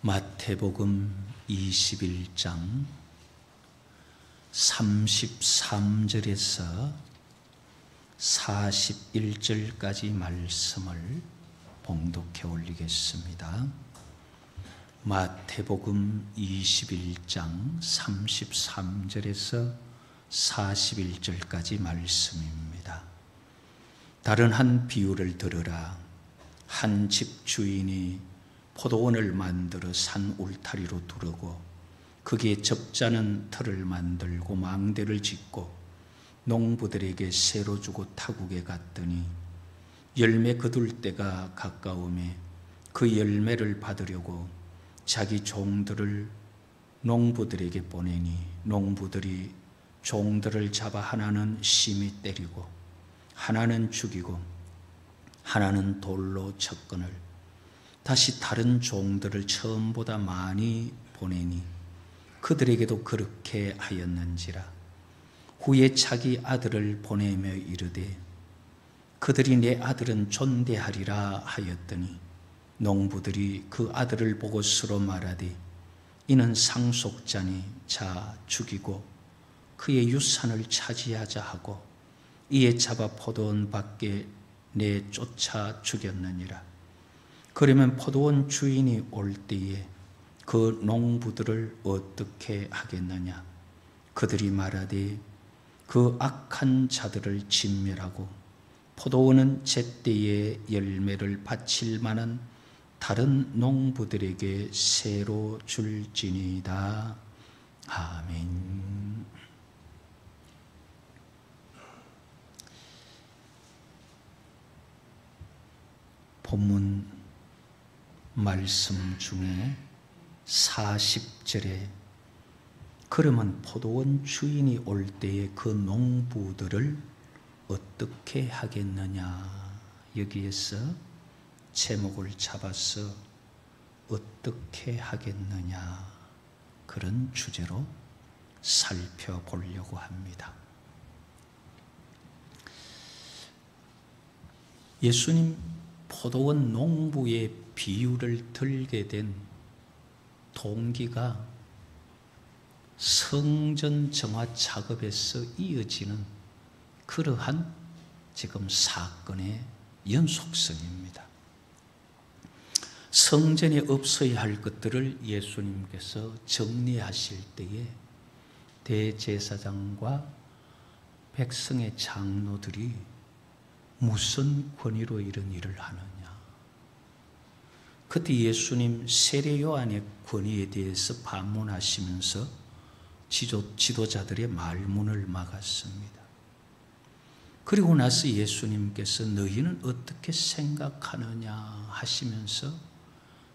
마태복음 21장 33절에서 41절까지 말씀을 봉독해 올리겠습니다. 마태복음 21장 33절에서 41절까지 말씀입니다. 다른 한 비유를 들으라. 한 집 주인이 포도원을 만들어 산 울타리로 두르고 거기에 적잖은 틀을 만들고 망대를 짓고 농부들에게 세로 주고 타국에 갔더니 열매 거둘 때가 가까우매 그 열매를 받으려고 자기 종들을 농부들에게 보내니 농부들이 종들을 잡아 하나는 심히 때리고 하나는 죽이고 하나는 돌로 쳤거늘 다시 다른 종들을 처음보다 많이 보내니 그들에게도 그렇게 하였는지라. 후에 자기 아들을 보내며 이르되 그들이 내 아들은 존대하리라 하였더니 농부들이 그 아들을 보고 서로 말하되 이는 상속자니 자 죽이고 그의 유산을 차지하자 하고 이에 잡아 포도원 밖에 내쫓아 죽였느니라. 그러면 포도원 주인이 올 때에 그 농부들을 어떻게 하겠느냐? 그들이 말하되 그 악한 자들을 진멸하고 포도원은 제때에 열매를 바칠 만한 다른 농부들에게 새로 줄지니이다. 아멘. 본문 말씀 중에 40절에 그러면 포도원 주인이 올 때에 그 농부들을 어떻게 하겠느냐, 여기에서 제목을 잡아서 어떻게 하겠느냐, 그런 주제로 살펴보려고 합니다. 예수님 포도원 농부의 비유를 들게 된 동기가 성전 정화 작업에서 이어지는 그러한 지금 사건의 연속성입니다. 성전에 없어야 할 것들을 예수님께서 정리하실 때에 대제사장과 백성의 장로들이 무슨 권위로 이런 일을 하느냐? 그때 예수님 세례 요한의 권위에 대해서 반문하시면서 지도자들의 말문을 막았습니다. 그리고 나서 예수님께서 너희는 어떻게 생각하느냐 하시면서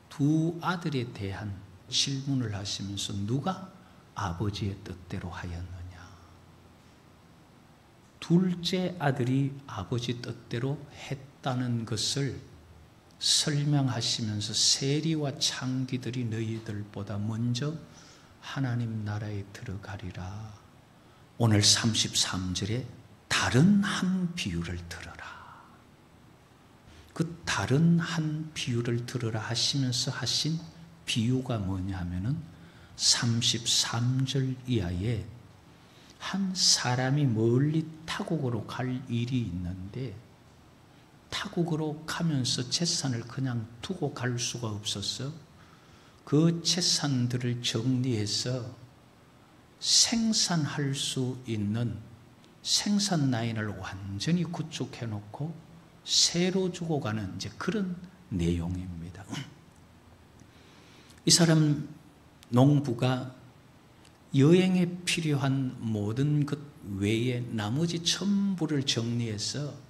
두 아들에 대한 질문을 하시면서 누가 아버지의 뜻대로 하였느냐? 둘째 아들이 아버지 뜻대로 했다는 것을 설명하시면서 세리와 창기들이 너희들보다 먼저 하나님 나라에 들어가리라. 오늘 33절에 다른 한 비유를 들어라. 그 다른 한 비유를 들어라 하시면서 하신 비유가 뭐냐 하면은 33절 이하에 한 사람이 멀리 타국으로 갈 일이 있는데 타국으로 가면서 재산을 그냥 두고 갈 수가 없어서 그 재산들을 정리해서 생산할 수 있는 생산 라인을 완전히 구축해 놓고 새로 주고 가는 이제 그런 내용입니다. 이 사람 농부가 여행에 필요한 모든 것 외에 나머지 전부를 정리해서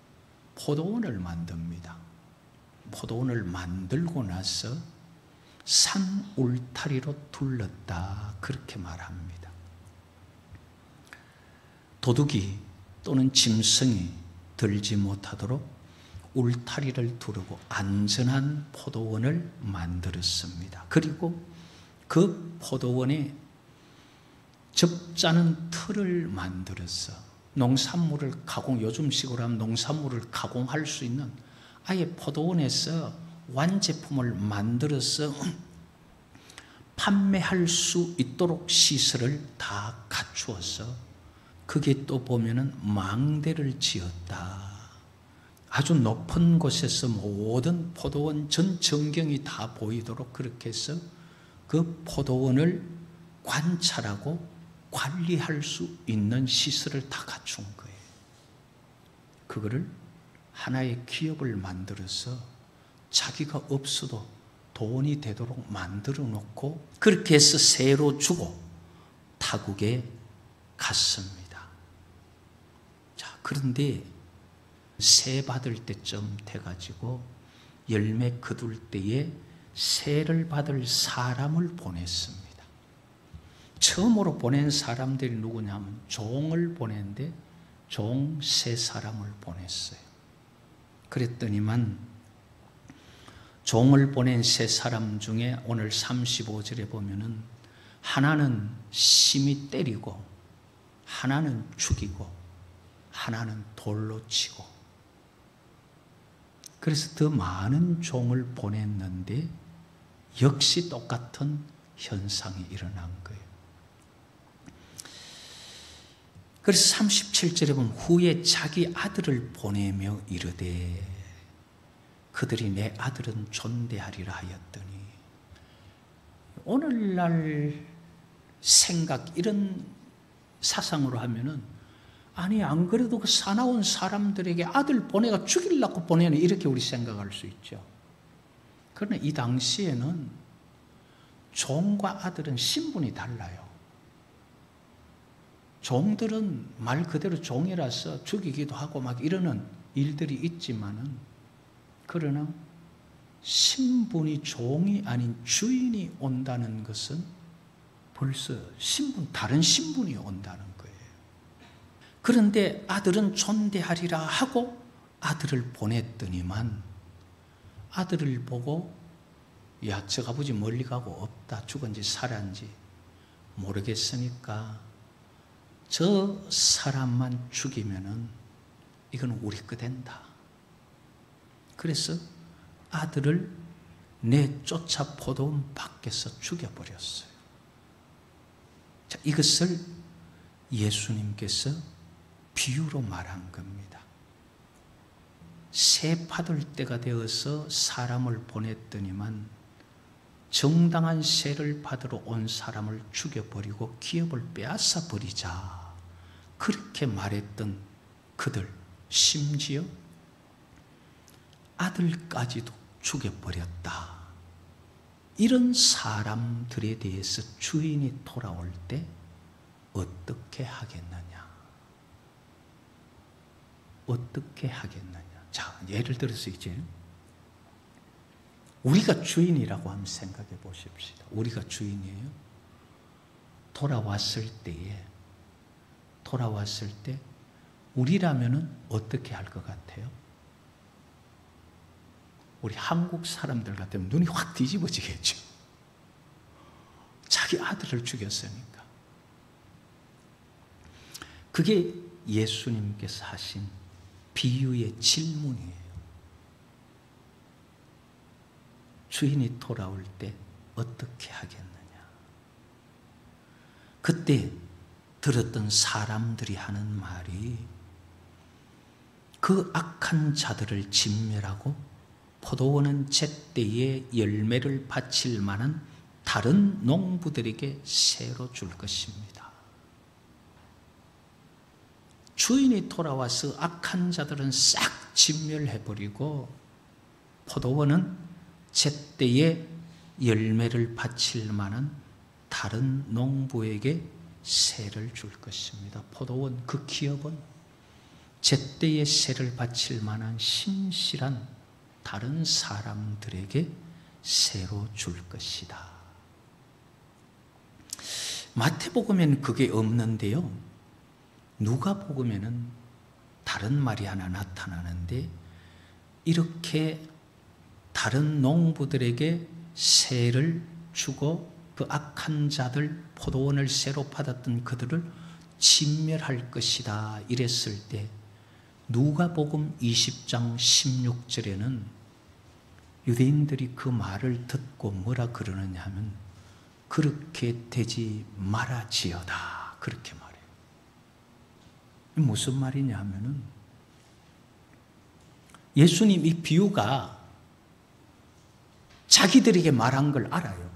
포도원을 만듭니다. 포도원을 만들고 나서 산 울타리로 둘렀다, 그렇게 말합니다. 도둑이 또는 짐승이 들지 못하도록 울타리를 두르고 안전한 포도원을 만들었습니다. 그리고 그 포도원에 접자는 틀을 만들어서 농산물을 요즘식으로 하면 농산물을 가공할 수 있는 아예 포도원에서 완제품을 만들어서 판매할 수 있도록 시설을 다 갖추어서 그게 또 보면은 망대를 지었다. 아주 높은 곳에서 모든 포도원 전 전경이 다 보이도록 그렇게 해서 그 포도원을 관찰하고 관리할 수 있는 시설을 다 갖춘 거예요. 그거를 하나의 기업을 만들어서 자기가 없어도 돈이 되도록 만들어 놓고 그렇게 해서 세로 주고 타국에 갔습니다. 자, 그런데 세 받을 때쯤 돼가지고 열매 거둘 때에 세를 받을 사람을 보냈습니다. 처음으로 보낸 사람들이 누구냐면 종을 보냈는데 종 세 사람을 보냈어요. 그랬더니만 종을 보낸 세 사람 중에 오늘 35절에 보면은 하나는 심히 때리고 하나는 죽이고 하나는 돌로 치고 그래서 더 많은 종을 보냈는데 역시 똑같은 현상이 일어난 거예요. 그래서 37절에 보면 후에 자기 아들을 보내며 이르되 그들이 내 아들은 존대하리라 하였더니 오늘날 생각 이런 사상으로 하면은 아니 안 그래도 그 사나운 사람들에게 아들 보내가 죽이려고 보내는 이렇게 우리 생각할 수 있죠. 그러나 이 당시에는 종과 아들은 신분이 달라요. 종들은 말 그대로 종이라서 죽이기도 하고 막 이러는 일들이 있지만은 그러나 신분이 종이 아닌 주인이 온다는 것은 벌써 다른 신분이 온다는 거예요. 그런데 아들은 존대하리라 하고 아들을 보냈더니만 아들을 보고 야, 저 아버지 멀리 가고 없다. 죽은지 살았는지 모르겠으니까 저 사람만 죽이면은 이건 우리 거 된다. 그래서 아들을 내쫓아 포도원 밖에서 죽여버렸어요. 자, 이것을 예수님께서 비유로 말한 겁니다. 새 받을 때가 되어서 사람을 보냈더니만 정당한 세를 받으러 온 사람을 죽여버리고 기업을 빼앗아 버리자. 그렇게 말했던 그들, 심지어 아들까지도 죽여버렸다. 이런 사람들에 대해서 주인이 돌아올 때 어떻게 하겠느냐? 어떻게 하겠느냐? 자, 예를 들어서 이제 우리가 주인이라고 한번 생각해 보십시다. 우리가 주인이에요. 돌아왔을 때 우리라면은 어떻게 할 것 같아요? 우리 한국 사람들 같으면 눈이 확 뒤집어지겠죠. 자기 아들을 죽였으니까. 그게 예수님께서 하신 비유의 질문이에요. 주인이 돌아올 때 어떻게 하겠느냐? 그때 들었던 사람들이 하는 말이 그 악한 자들을 진멸하고 포도원은 제때에 열매를 바칠 만한 다른 농부들에게 새로 줄 것입니다. 주인이 돌아와서 악한 자들은 싹 진멸해버리고 포도원은 제때에 열매를 바칠 만한 다른 농부에게 새를 줄 것입니다. 포도원 그 기업은 제때에 새를 바칠 만한 신실한 다른 사람들에게 새로 줄 것이다. 마태복음에는 그게 없는데요. 누가복음에는 다른 말이 하나 나타나는데 이렇게 다른 농부들에게 새를 주고 그 악한 자들 포도원을 새로 받았던 그들을 진멸할 것이다 이랬을 때 누가복음 20장 16절에는 유대인들이 그 말을 듣고 뭐라 그러느냐 하면 그렇게 되지 말아지어다. 그렇게 말해요. 무슨 말이냐 하면은 예수님 이 비유가 자기들에게 말한 걸 알아요.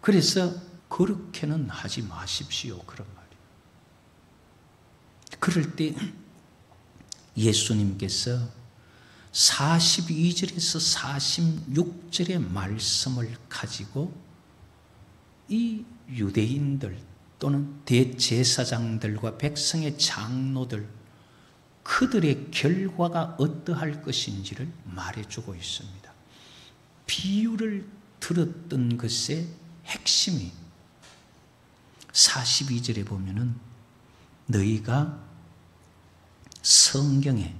그래서 그렇게는 하지 마십시오. 그런 말이에요. 그럴 때 예수님께서 42절에서 46절의 말씀을 가지고 이 유대인들 또는 대제사장들과 백성의 장로들 그들의 결과가 어떠할 것인지를 말해주고 있습니다. 비유를 들었던 것의 핵심이 42절에 보면은 너희가 성경에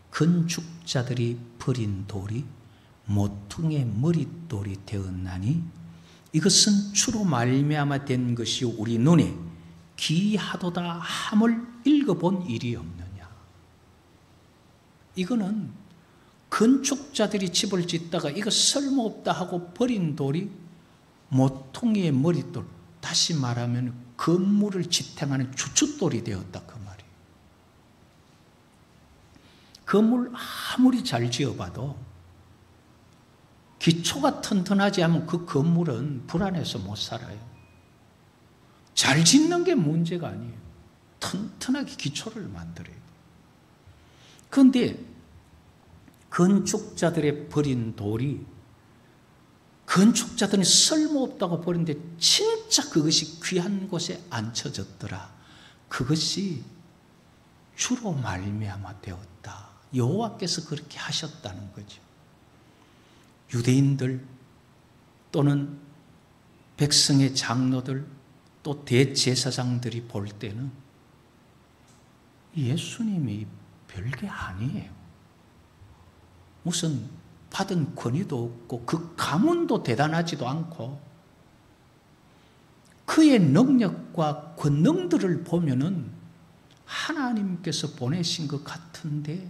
건축자들이 버린 돌이 모퉁이의 머릿돌이 되었나니 이것은 주로 말미암아 된 것이 우리 눈에 기이하도다 함을 읽어본 일이 없느냐. 이거는 건축자들이 집을 짓다가 이거 쓸모없다 하고 버린 돌이 모퉁이의 머릿돌, 다시 말하면 건물을 지탱하는 주춧돌이 되었다 그 말이에요. 건물 아무리 잘 지어봐도 기초가 튼튼하지 않으면 그 건물은 불안해서 못 살아요. 잘 짓는 게 문제가 아니에요. 튼튼하게 기초를 만들어야 돼요. 그런데 건축자들의 버린 돌이 건축자들은 쓸모없다고 버린데 진짜 그것이 귀한 곳에 앉혀졌더라. 그것이 주로 말미암아 되었다. 여호와께서 그렇게 하셨다는 거죠. 유대인들 또는 백성의 장로들 또 대제사장들이 볼 때는 예수님이 별게 아니에요. 무슨 받은 권위도 없고 그 가문도 대단하지도 않고 그의 능력과 권능들을 보면은 하나님께서 보내신 것 같은데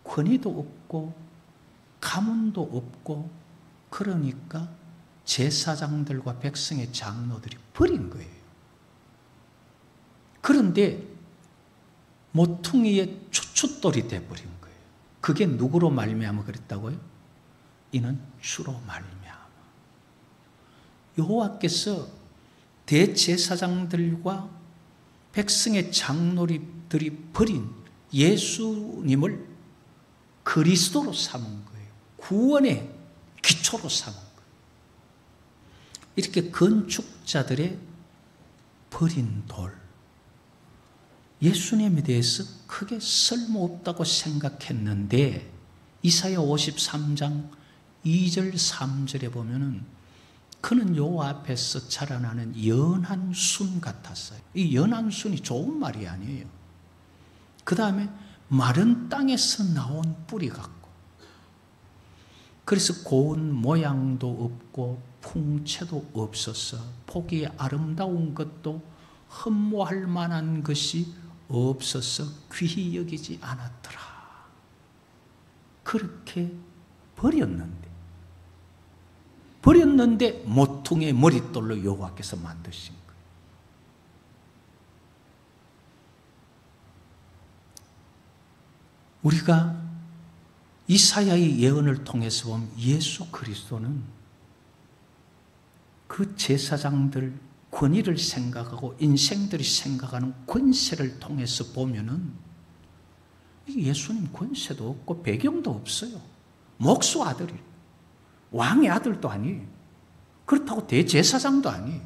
권위도 없고 가문도 없고 그러니까 제사장들과 백성의 장로들이 버린 거예요. 그런데 모퉁이의 추춧돌이 돼버린 거예요. 그게 누구로 말미암아 그랬다고요? 이는 주로 말미암아. 여호와께서 대제사장들과 백성의 장로들이 버린 예수님을 그리스도로 삼은 거예요. 구원의 기초로 삼은 거예요. 이렇게 건축자들의 버린 돌, 예수님에 대해서 크게 쓸모없다고 생각했는데 이사야 53장 2절 3절에 보면은 그는 여호와 앞에서 자라나는 연한 순 같았어요. 이 연한 순이 좋은 말이 아니에요. 그 다음에 마른 땅에서 나온 뿌리 같고, 그래서 고운 모양도 없고 풍채도 없어서 보기에 아름다운 것도 흠모할 만한 것이 없어서 귀히 여기지 않았더라. 그렇게 버렸는데 모퉁이의 머릿돌로 여호와께서 만드신 거예요. 우리가 이사야의 예언을 통해서 보면 예수 그리스도는 그 제사장들 권위를 생각하고 인생들이 생각하는 권세를 통해서 보면은 예수님 권세도 없고 배경도 없어요. 목수 아들이 왕의 아들도 아니에요. 그렇다고 대제사장도 아니에요.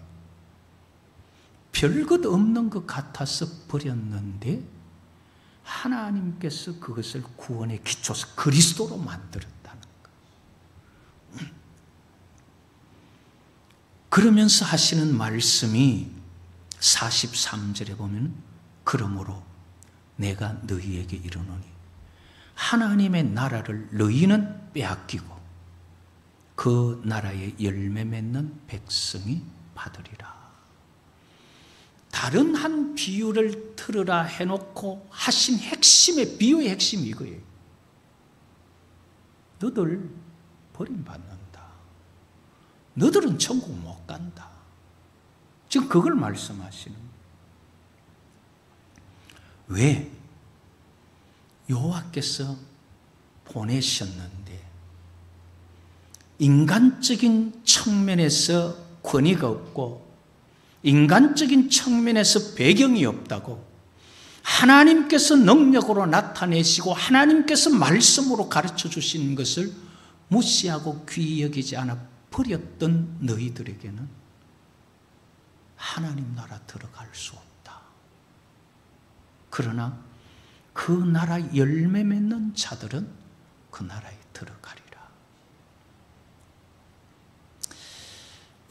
별것 없는 것 같아서 버렸는데 하나님께서 그것을 구원의 기초서 그리스도로 만들었다는 거예요. 그러면서 하시는 말씀이 43절에 보면 그러므로 내가 너희에게 이르노니 하나님의 나라를 너희는 빼앗기고 그 나라의 열매 맺는 백성이 받으리라. 다른 한 비유를 들으라 해놓고 하신 핵심의 비유의 핵심이 이거예요. 너들 버림받는다. 너들은 천국 못 간다. 지금 그걸 말씀하시는 거예요. 왜? 여호와께서 보내셨는데 인간적인 측면에서 권위가 없고 인간적인 측면에서 배경이 없다고 하나님께서 능력으로 나타내시고 하나님께서 말씀으로 가르쳐 주신 것을 무시하고 귀히 여기지 않아 버렸던 너희들에게는 하나님 나라 들어갈 수 없다. 그러나 그 나라 열매 맺는 자들은 그 나라에 들어가리라.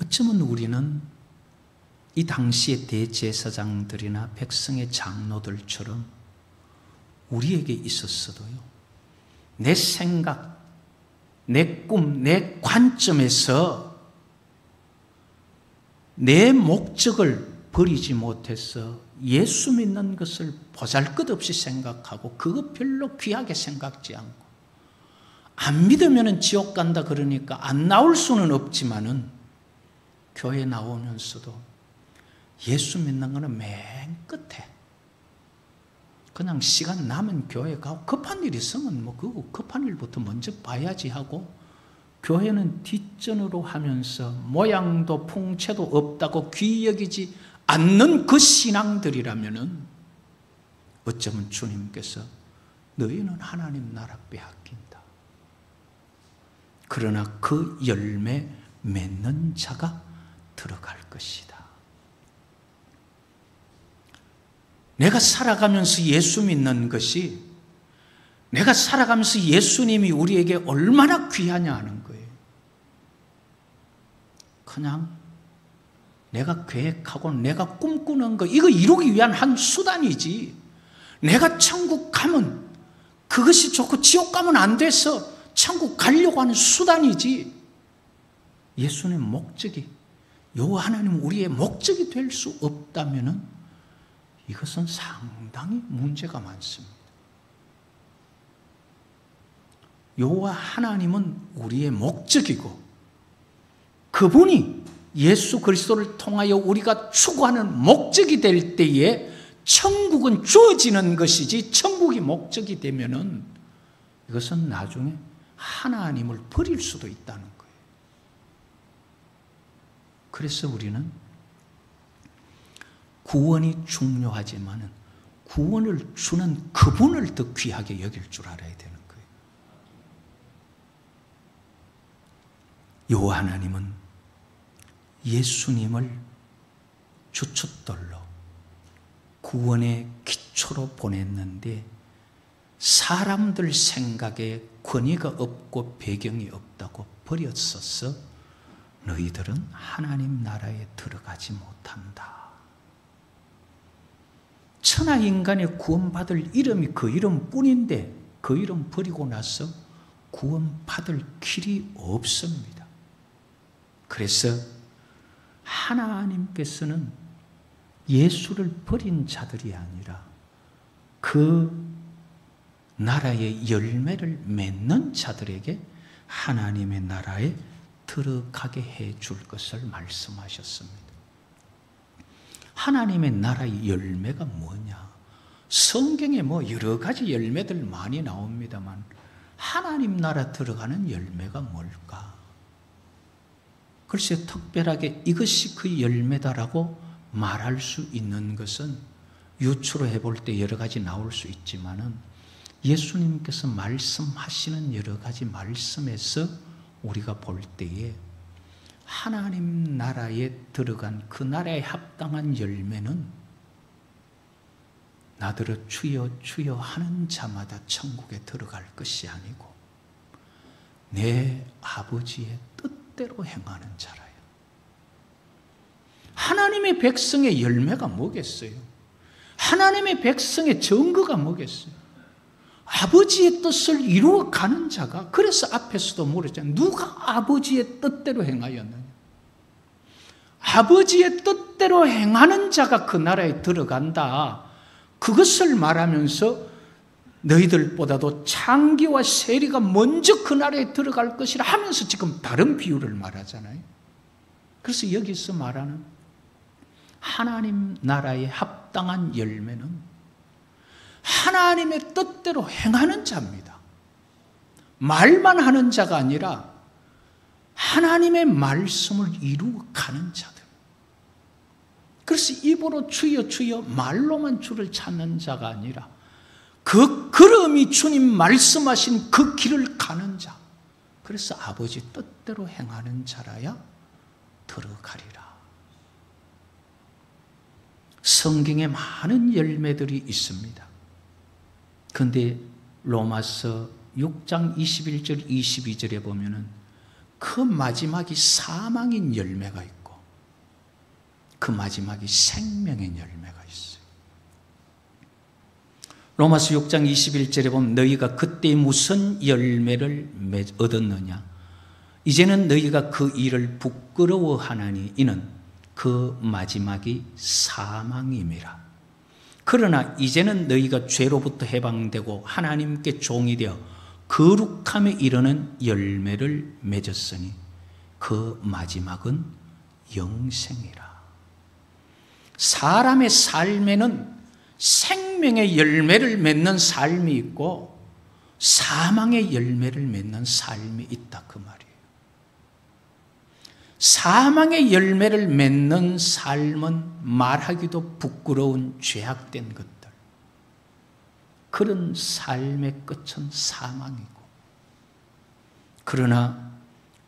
어쩌면 우리는 이 당시의 대제사장들이나 백성의 장로들처럼 우리에게 있었어도요, 내 생각, 내 꿈, 내 관점에서 내 목적을 버리지 못해서 예수 믿는 것을 보잘것없이 생각하고 그거 별로 귀하게 생각지 않고 안 믿으면 지옥 간다 그러니까 안 나올 수는 없지만은 교회 나오면서도 예수 믿는 거는 맨 끝에 그냥 시간 나면 교회 가고 급한 일 있으면 뭐 그거 급한 일부터 먼저 봐야지 하고 교회는 뒷전으로 하면서 모양도 풍채도 없다고 귀히 여기지 않는 그 신앙들이라면은 어쩌면 주님께서 너희는 하나님 나라 빼앗긴다. 그러나 그 열매 맺는 자가 들어갈 것이다. 내가 살아가면서 예수 믿는 것이 내가 살아가면서 예수님이 우리에게 얼마나 귀하냐 하는 거예요. 그냥 내가 계획하고 내가 꿈꾸는 거 이거 이루기 위한 한 수단이지 내가 천국 가면 그것이 좋고 지옥 가면 안 돼서 천국 가려고 하는 수단이지 예수님 목적이 여호와 하나님 우리의 목적이 될 수 없다면은 이것은 상당히 문제가 많습니다. 여호와 하나님은 우리의 목적이고 그분이 예수 그리스도를 통하여 우리가 추구하는 목적이 될 때에 천국은 주어지는 것이지 천국이 목적이 되면은 이것은 나중에 하나님을 버릴 수도 있다는 거예요. 그래서 우리는 구원이 중요하지만 구원을 주는 그분을 더 귀하게 여길 줄 알아야 되는 거예요. 여호와 하나님은 예수님을 주춧돌로 구원의 기초로 보냈는데 사람들 생각에 권위가 없고 배경이 없다고 버렸어서 너희들은 하나님 나라에 들어가지 못한다. 천하 인간의 구원받을 이름이 그 이름뿐인데 그 이름 버리고 나서 구원받을 길이 없습니다. 그래서 하나님께서는 예수를 버린 자들이 아니라 그 나라의 열매를 맺는 자들에게 하나님의 나라에 들어가게 해 줄 것을 말씀하셨습니다. 하나님의 나라의 열매가 뭐냐? 성경에 뭐 여러 가지 열매들 많이 나옵니다만 하나님 나라 들어가는 열매가 뭘까? 글쎄 특별하게 이것이 그 열매다라고 말할 수 있는 것은 유추로 해볼 때 여러 가지 나올 수 있지만은 예수님께서 말씀하시는 여러 가지 말씀에서 우리가 볼 때에 하나님 나라에 들어간 그 나라에 합당한 열매는 나더러 주여 주여 하는 자마다 천국에 들어갈 것이 아니고 내 아버지의 뜻대로 행하는 자라요. 하나님의 백성의 열매가 뭐겠어요? 하나님의 백성의 증거가 뭐겠어요? 아버지의 뜻을 이루어가는 자가, 그래서 앞에서도 물었잖아요. 누가 아버지의 뜻대로 행하였느냐? 아버지의 뜻대로 행하는 자가 그 나라에 들어간다. 그것을 말하면서 너희들보다도 창기와 세리가 먼저 그 나라에 들어갈 것이라 하면서 지금 다른 비유를 말하잖아요. 그래서 여기서 말하는 하나님 나라에 합당한 열매는 하나님의 뜻대로 행하는 자입니다. 말만 하는 자가 아니라 하나님의 말씀을 이루어가는 자들. 그래서 입으로 주여 주여 말로만 주를 찾는 자가 아니라 그 걸음이 주님 말씀하신 그 길을 가는 자. 그래서 아버지 뜻대로 행하는 자라야 들어가리라. 성경에 많은 열매들이 있습니다. 그런데 로마서 6장 21절 22절에 보면은 그 마지막이 사망인 열매가 있고 그 마지막이 생명의 열매가 있어요. 로마서 6장 21절에 보면 너희가 그때 무슨 열매를 얻었느냐? 이제는 너희가 그 일을 부끄러워하나니 이는 그 마지막이 사망임이라. 그러나 이제는 너희가 죄로부터 해방되고 하나님께 종이 되어 거룩함에 이르는 열매를 맺었으니 그 마지막은 영생이라. 사람의 삶에는 생명의 열매를 맺는 삶이 있고 사망의 열매를 맺는 삶이 있다 그 말이에요. 사망의 열매를 맺는 삶은 말하기도 부끄러운 죄악된 것들. 그런 삶의 끝은 사망이고 그러나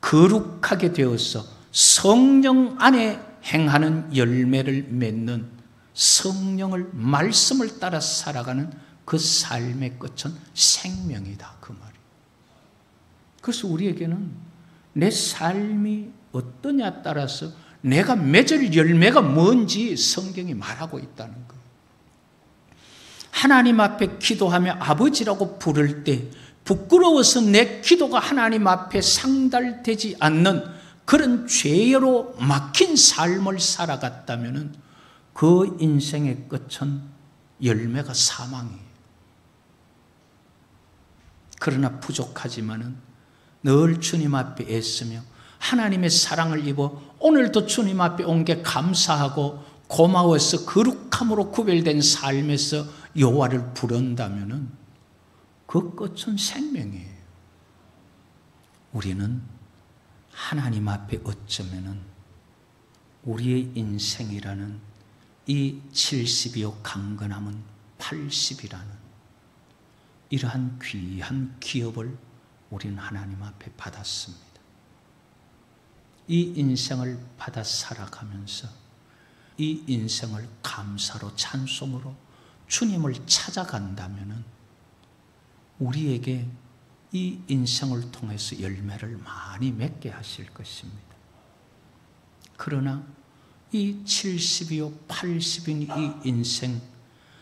거룩하게 되어서 성령 안에 행하는 열매를 맺는 성령을 말씀을 따라 살아가는 그 삶의 끝은 생명이다 그 말이에요. 그래서 우리에게는 내 삶이 어떠냐에 따라서 내가 맺을 열매가 뭔지 성경이 말하고 있다는 거예요. 하나님 앞에 기도하며 아버지라고 부를 때 부끄러워서 내 기도가 하나님 앞에 상달되지 않는 그런 죄로 막힌 삶을 살아갔다면 그 인생의 끝은 열매가 사망이에요. 그러나 부족하지만은 늘 주님 앞에 애쓰며 하나님의 사랑을 입어 오늘도 주님 앞에 온 게 감사하고 고마워서 거룩함으로 구별된 삶에서 여호와를 부른다면은 그 끝은 생명이에요. 우리는 하나님 앞에 어쩌면은 우리의 인생이라는 이 70이요 강건함은 80이라는 이러한 귀한 기업을 우리는 하나님 앞에 받았습니다. 이 인생을 받아 살아가면서 이 인생을 감사로 찬송으로 주님을 찾아간다면 우리에게 이 인생을 통해서 열매를 많이 맺게 하실 것입니다. 그러나 이 70이요 80인 이 인생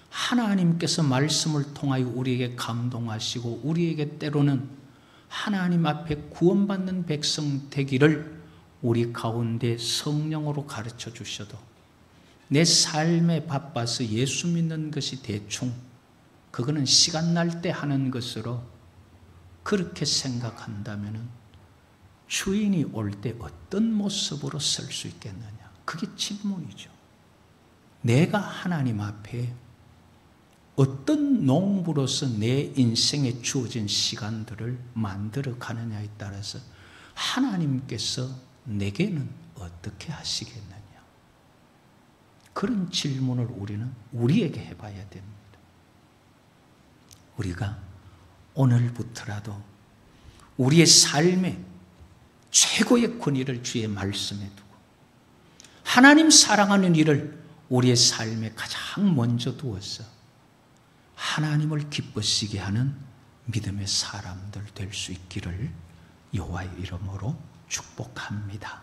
하나님께서 말씀을 통하여 우리에게 감동하시고 우리에게 때로는 하나님 앞에 구원받는 백성 되기를 우리 가운데 성령으로 가르쳐 주셔도 내 삶에 바빠서 예수 믿는 것이 대충 그거는 시간 날 때 하는 것으로 그렇게 생각한다면 주인이 올 때 어떤 모습으로 설 수 있겠느냐? 그게 질문이죠. 내가 하나님 앞에 어떤 농부로서 내 인생에 주어진 시간들을 만들어 가느냐에 따라서 하나님께서 내게는 어떻게 하시겠느냐? 그런 질문을 우리는 우리에게 해봐야 됩니다. 우리가 오늘부터라도 우리의 삶에 최고의 권위를 주의 말씀에 두고 하나님 사랑하는 일을 우리의 삶에 가장 먼저 두어서 하나님을 기쁘시게 하는 믿음의 사람들 될 수 있기를 여호와의 이름으로 축복합니다.